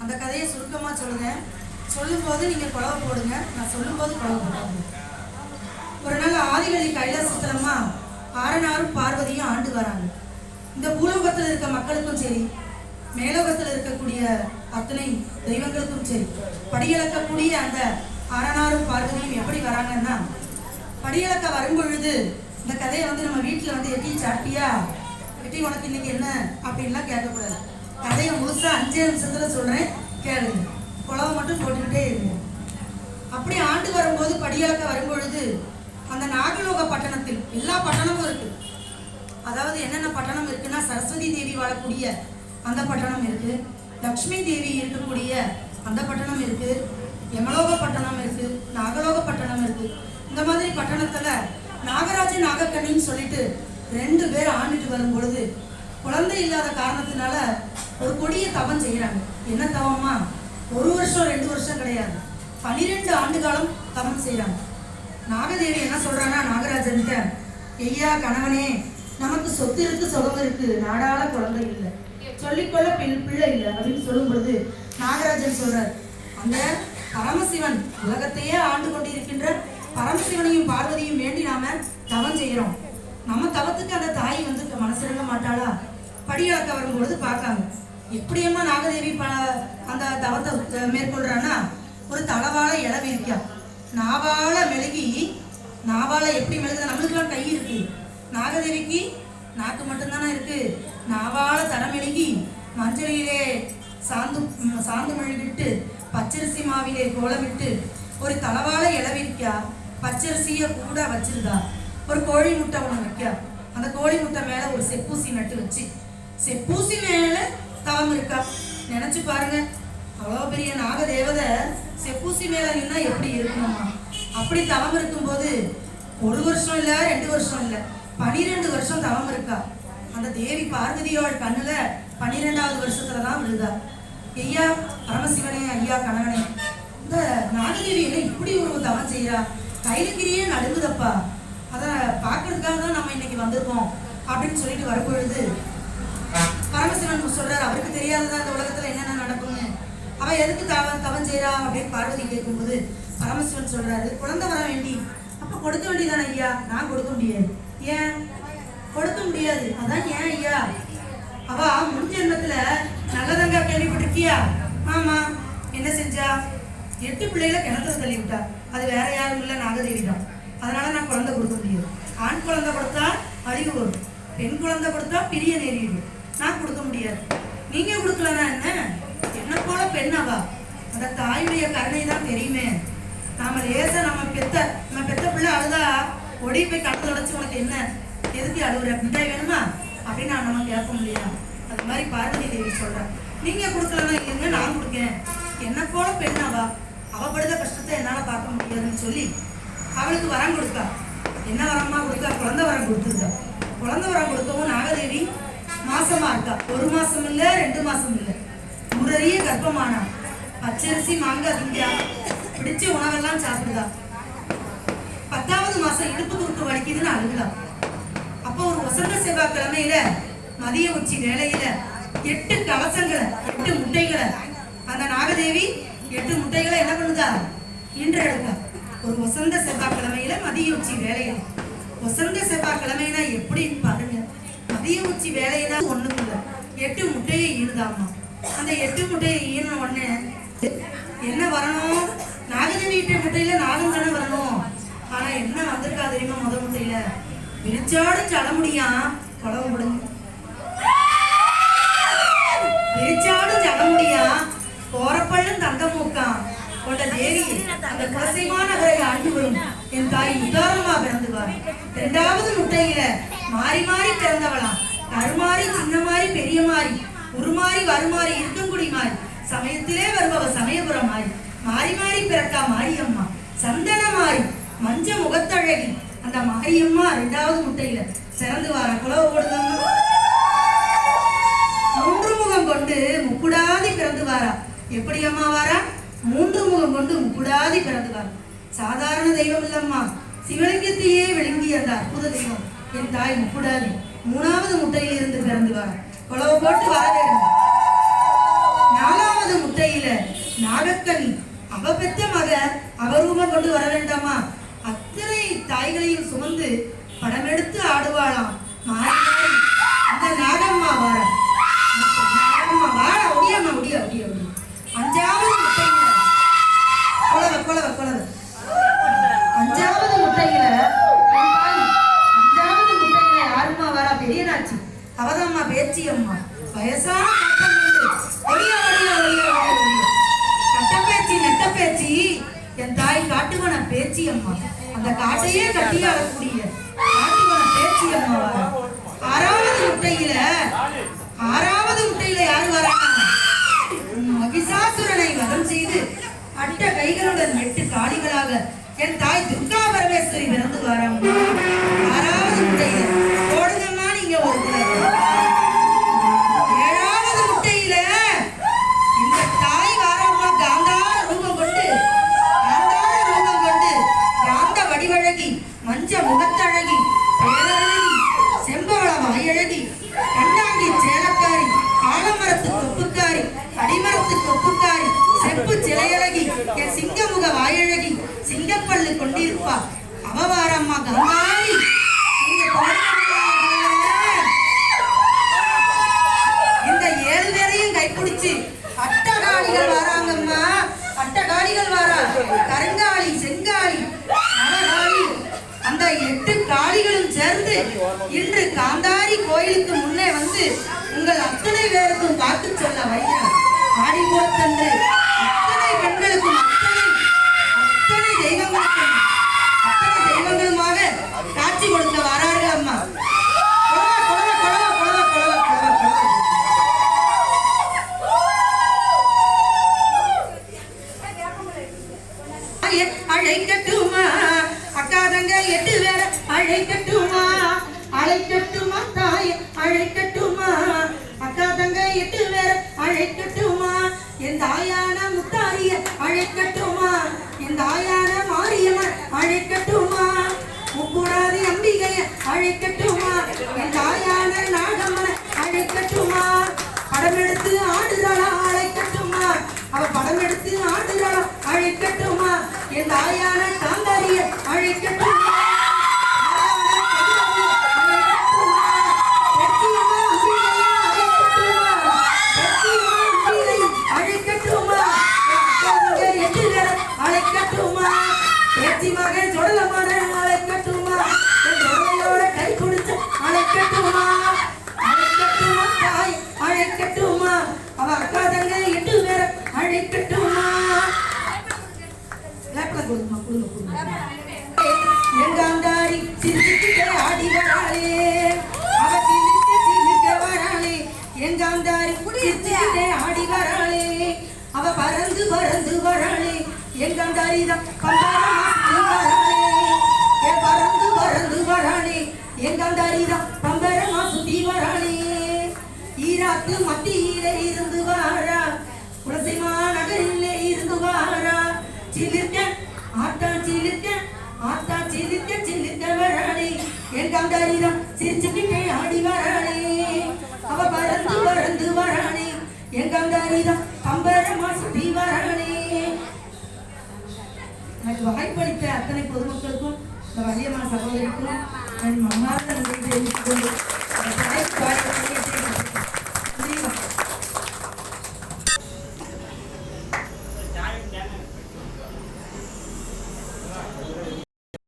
அந்த கதையை சுருக்கமாக சொல்லுங்கள். சொல்லும்போது நீங்கள் குழவை போடுங்க, நான் சொல்லும்போது குழவை போடுங்க. ஒரு நாள் ஆதிவழி கைலாசத்திலம்மா ஆரனாரும் பார்வதியும் ஆண்டு வராங்க. இந்த பூலோகத்தில் இருக்க மக்களுக்கும் சரி, மேலோகத்தில் இருக்கக்கூடிய அத்தனை தெய்வங்களுக்கும் சரி, படியளக்கக்கூடிய அந்த ஆரனாரும் பார்வதியும் எப்படி வராங்கன்னா, படியளக்க வரும்பொழுது இந்த கதையை நம்ம வீட்டில் எட்டி சாப்பிட்டியா, எட்டி உனக்கு இன்னைக்கு என்ன அப்படின்லாம் கேட்கக்கூடாது. கதையை முழுசா 5 நிமிஷத்துல சொல்றேன், கேளுங்க. குழவை மட்டும் போட்டுக்கிட்டே இருங்க. அப்படி ஆண்டு வரும்போது படியளக்க வரும்பொழுது அந்த நாகலோக பட்டணத்தில் எல்லா பட்டணமும் இருக்கு. அதாவது என்னென்ன பட்டணம் இருக்குன்னா, சரஸ்வதி தேவி வாழக்கூடிய அந்த பட்டணம் இருக்கு, லக்ஷ்மி தேவி இருக்கக்கூடிய அந்த பட்டணம் இருக்கு, யமலோக பட்டணம் இருக்கு, நாகலோக பட்டணம் இருக்கு. இந்த மாதிரி பட்டணத்துல நாகராஜ நாகக்கண்ணின்னு சொல்லிட்டு 2 பேர் ஆண்டுட்டு வரும் பொழுது குழந்தை இல்லாத காரணத்தினால ஒரு கொடிய தவம் செய்யறாங்க. என்ன தவமா? 1 வருஷம் 2 வருஷம் கிடையாது, 12 ஆண்டு காலம் தவம் செய்யறாங்க. நாகதேவி என்ன சொல்றாங்கன்னா நாகராஜன்கிட்ட, ஐயா கணவனே, நமக்கு சொத்து இருக்கு, சுகம் இருக்கு, நாடாள குழந்தை இல்லை, சொல்லிக்கொள்ள பிள்ளை இல்லை அப்படின்னு சொல்லும் பொழுது நாகராஜன் சொல்றார், அந்த பரமசிவன் உலகத்தையே ஆண்டு கொண்டிருக்கின்ற பரமசிவனையும் பார்வதியும் வேண்டி நாம தவம் செய்யறோம். நம்ம தவத்துக்கு அந்த தாய் மனசிறங்க மாட்டாளா? படியளக்க வரும்பொழுது பார்க்காங்க. எப்படியம்மா நாகதேவி அந்த தவத்தை மேற்கொள்றான்னா, ஒரு தளவாழ இலை விரிக்கா, நாவால மெழுகி, நாவால எப்படி மெழுகுத, நம்மளுக்குலாம் கை இருக்கு, நாகதேவிக்கு நாக்கு மட்டும்தானே இருக்கு. நாவால தரமெழுகி மஞ்சளிலே சாந்து மெழுகிட்டு பச்சரிசி மாவிலே கோலமிட்டு ஒரு தளவாழ இலை விரிக்கா, பச்சரிசிய கூட வச்சிருக்கா, ஒரு கோழி முட்டை ஒன்று வைக்கா, அந்த கோழி முட்டை மேல ஒரு செப்பூசி நட்டு வச்சு, செப்பூசி மேல தவம் இருக்கா. நினைச்சு பாருங்க, அவ்வளோ பெரிய நாகதேவதை செப்பூசி மேல நின்னா எப்படி இருக்கணுமா? அப்படி தவம் இருக்கும்போது 1 வருஷம் இல்லை, 2 வருஷம் இல்லை, 12 வருஷம் தவம் இருக்கா. அந்த தேவி பார்வதியோட கண்ணுல 12வது வருஷத்துலதான் விழுதா. ஐயா பரமசிவனே, ஐயா கணவனே, இந்த நாகதேவி என்ன இப்படி ஒரு தவம் செய்யறா, கைலக்கிரியே நடுங்குதப்பா, அதை பார்க்கறதுக்காக தான் நம்ம இன்னைக்கு வந்திருக்கோம் அப்படின்னு சொல்லிட்டு வரும்பொழுது பரமசிவன் சொல்றாரு, அவருக்கு தெரியாததான் இந்த உலகத்துல என்னென்ன நடக்கும்னு. அவ எதுக்கு தவம் செய்யறா அப்படின்னு பார்வதி கேட்கும்போது பரமசிவன் சொல்றாரு, குழந்தை வர வேண்டி. அப்ப கொடுக்க வேண்டியதானே ஐயா? நான் கொடுக்க முடியாது. ஏன் கொடுக்க முடியாது? அதான் ஏன் ஐயா? அவ முன் ஜென்மத்துல நல்லதங்க கேள்விப்பட்டிருக்கியா? ஆமா. என்ன செஞ்சா? 8 பிள்ளைகளை கிணத்துல தள்ளி விட்டா. அது வேற யாரும் இல்ல, நாகதேவி தான். அதனால நான் குழந்தை கொடுக்க முடியாது. ஆண் குழந்தை கொடுத்தா அழிவு வரும், பெண் குழந்தை கொடுத்தா பிரிய நேரிடும். நான் கொடுக்க முடியாது. நீங்க கொடுக்கலன்னா என்ன போல பெண்ணவா? அந்த தாயுடைய கருணை தான் தெரியுமே. நாம லேசா நம்ம பெத்த பிள்ளை அழுதா ஒடி போய் கண்ணு உடைச்சு, உனக்கு என்ன, எதுக்கு அழுகுற, மிட்டாய் வேணுமா அப்படின்னு நம்ம கேட்க முடியாது. அது மாதிரி பார்வதி தேவி சொல்றேன், நீங்க கொடுக்கலன்னா இல்லைங்க, நான் கொடுக்கேன். என்ன போல பெண்ணவா, அவ படுத கஷ்டத்தை என்னால பார்க்க முடியாதுன்னு சொல்லி அவளுக்கு வரம் கொடுத்தா. என்ன வரமா கொடுத்தா? குழந்தை வரம் கொடுத்துருக்கா. குழந்தை வரம் கொடுக்கவும் நாகதேவி மாசமா இருக்கா. 1 மாசம் இல்ல, 2 மாசம் இல்ல, முறைய கர்ப்பமானா. பச்சரிசி மாங்காய் திங்கா, பிடிச்ச உணவெல்லாம் சாப்பிடுதா. 10வது மாசம் இடுப்பு குறுக்கு வலிக்குதுன்னு அழுகுதா. அப்போ ஒரு வசந்த செவ்வாய்க்கிழமையில மதிய உச்சி வேளையில 8 கலசங்களை, 8 முட்டைகளை அந்த நாகதேவி 8 முட்டைகளை என்ன பண்ணுதா? இன்று எடுக்கா. ஒரு வசந்த செவ்வாய்க்கிழமையில மதிய உச்சி வேலையில, வசந்த செவ்வாய்க்கிழமைனா எப்படின்னு பாருங்க. மதிய உச்சி வேலையினா ஒண்ணுக்குள்ள 8 முட்டையை ஈனுதாமா. அந்த 8 முட்டையை ஈன உடனே என்ன வரணும்? நாகதேவி 8 முட்டையில நாகம் தானே வரணும். ஆனா என்ன வந்திருக்கா தெரியுமா? முதல் முட்டையில விரிச்சாடு ஜலமுடியா, குழவு முடிஞ்சு விரிச்சாடு ஜலமுடியா, கோரப்பள்ளும் தந்த மூக்கான் கொண்ட தேவி அந்த குலசைமான அவரை ஆண்டு வரும் என் தாய் உதாரணமா பிறந்துவார். 2வது முட்டையில மாறி மாறி பிறந்தவளாம். கருமாறி, சின்ன மாறி, பெரிய மாறி, உருமாறி, வருமாறி, இருக்கங்குடி மாறி, சமயத்திலே வருபவ சமயபுரம் மாறி, மாறி மாறி பிறக்கா மாரியம்மா, சந்தன மாறி, மஞ்ச முகத்தழகி அந்த மாரியம்மா 2வது முட்டையில சிறந்து வார. குலவு போடுதாங்க. 3 முகம் கொண்டு முக்குடாதி பிறந்து வாரா. எப்படி அம்மா வாரா? 3 முகம் கொண்டு முக்குடாதி பிறந்து வாரா. சாதாரண தெய்வம் இல்லம்மா, சிவலிங்கத்தையே விளங்கிய அந்த அற்புத தெய்வம் என் தாய் முக்குடாதி. 3வது முட்டையில் இருந்து பிறந்து வாரா. குலவு போட்டு வர வேண்டும். 4வது முட்டையில நாகக்கனி அவ பெற்ற மக அவரூபம் கொண்டு வர வேண்டாமா? அத்தனை தாய்களையும் சுமந்து படம் எடுத்து ஆடுவாளாம். மாறி மாறி அந்த நாகம்மா வார நாகம்மா வார ஒடியாமா ஒடியா ஒடியா ஒடியா. அஞ்சாவது முட்டையில கொலவ கொலவ கொலவ அஞ்சாவது முட்டையில அஞ்சாவது முட்டையில யாருமா வரா? பெரியனாச்சி. அவதாம்மா பேச்சி அம்மா. வயசான ஒடியா ஒடியா ஒடியா ஒடியா. கட்டப்பேச்சி நெட்டப்பேச்சி என் தாய் காட்டுவன பேச்சி அம்மா. அந்த காட்டையே கட்டி ஆளக்கூடிய காட்டுவன பேச்சி அம்மா வர. ஆறாவது முட்டையில யாரு வராங்க? மகிஷாசுரனை வதம் செய்து அட்ட கைகளுடன் 8 காளிகளாக என் தாய் துர்கா பரமேஸ்வரி பிறந்து வராங்க. ஆறாவது முட்டையில போடுங்கம்மா நீங்க ஒரு குலர். ஏழாவது முட்டையில இந்த தாய் வாரம்மா காந்தார ரூபம் கொண்டு காந்த வடிவழகி, மஞ்ச முகத்தழகி, பேரழகி, செம்பவள வாயழகி, கண்டாங்கி சேலக்காரி, ஆலமரத்து கொப்புக்காரி, அடிமரத்து கொப்புக்காரி, செப்பு சிலையழகி, என் சிங்கமுக வாயழகி, சிங்கப்பல்லு கொண்டிருப்பா அவவாரம்மா கங்காரி. இந்த 7 பேரையும் கைப்பிடிச்சு அட்டகாளிகள் வராங்கம்மா. அட்டகாளிகள் வரா. கருங்காளி, செங்காளி, நவகாளி, அந்த 8 காளிகளும் சேர்ந்து இன்று காந்தாரி கோயிலுக்கு முன்னே வந்து உங்கள் அத்தனை பேருக்கும் பார்த்து சொல்ல வைக்கிறார். ஆடி போத்தன்று அத்தனை பெண்களுக்கும் அத்தனை தெய்வங்களுமாக காட்சி கொடுக்க வரார்கள் அம்மா. அழைக்கட்டுமா அக்கா தங்க 8 பேர அழைக்கட்டுமா? அழைக்கட்டுமா தாய் அழைக்கட்டுமா? அக்கா தங்க 8 பேர அழைக்கட்டுமா? என் தாயான முத்தாரிய அழைக்கட்டுமா? என் தாயான மாரியம்மன் அழைக்கட்டுமா? முப்புராதி அம்பிகைய அழைக்கட்டுமா? என் தாயான நாகம்மன் அழைக்கட்டுமா? படம் எடுத்து ஆடுறாளா அழைக்கட்டுமா? அவ படம் எடுத்து ஆடுறாளா அழைக்கட்டுமா? என் தாயான காந்தாரிய அழைக்கட்டுமா? அழைக்கட்டுமா? பேச்சி மகன் சொடலமான அழைக்கட்டுமா? சொடலையோட கை குடிச்சு அழைக்கட்டுமா? அழைக்கட்டுமா தாய் அழைக்கட்டுமா? அவ அக்கா தங்க 8 பேர அழைக்கட்டுமா? கொடுமா கொடுங்க கொடுங்க. எங்காந்தாரி சிரிச்சுக்கிட்டே ஆடி வராளே, அவ சிரிக்க வராளே. எங்காந்தாரி சிரிச்சுக்கிட்டே ஆடி வராளே, அவ பறந்து பறந்து வராளே. எங்காந்தாரி தான் பம்பரமா வராளே, பறந்து பறந்து வராளே. எங்காந்தாரி தான் பம்பரமா சுத்தி வராளே. ஈராத்து மத்தியில இருந்து வாரா, குலசைமா நகரிலே இருந்து வாரா. சிலிர்க்க ஆட்டா சிலிர்க்க ஆட்டா சிலிர்க்க சிலிர்க்க வராளே. என் காந்தாரிதான் சிரிச்சுக்கிட்டே ஆடி வராளே, அவ பறந்து பறந்து வராளே. என் காந்தாரிதான் பம்பரமா சுத்தி வராளே. எனக்கு வாய்ப்பளித்த அத்தனை பொதுமக்களுக்கும் இந்த வலியம்மா சகோதரிக்கும் என் மன்னார்ந்த நன்றி தெரிவித்துக் கொண்டு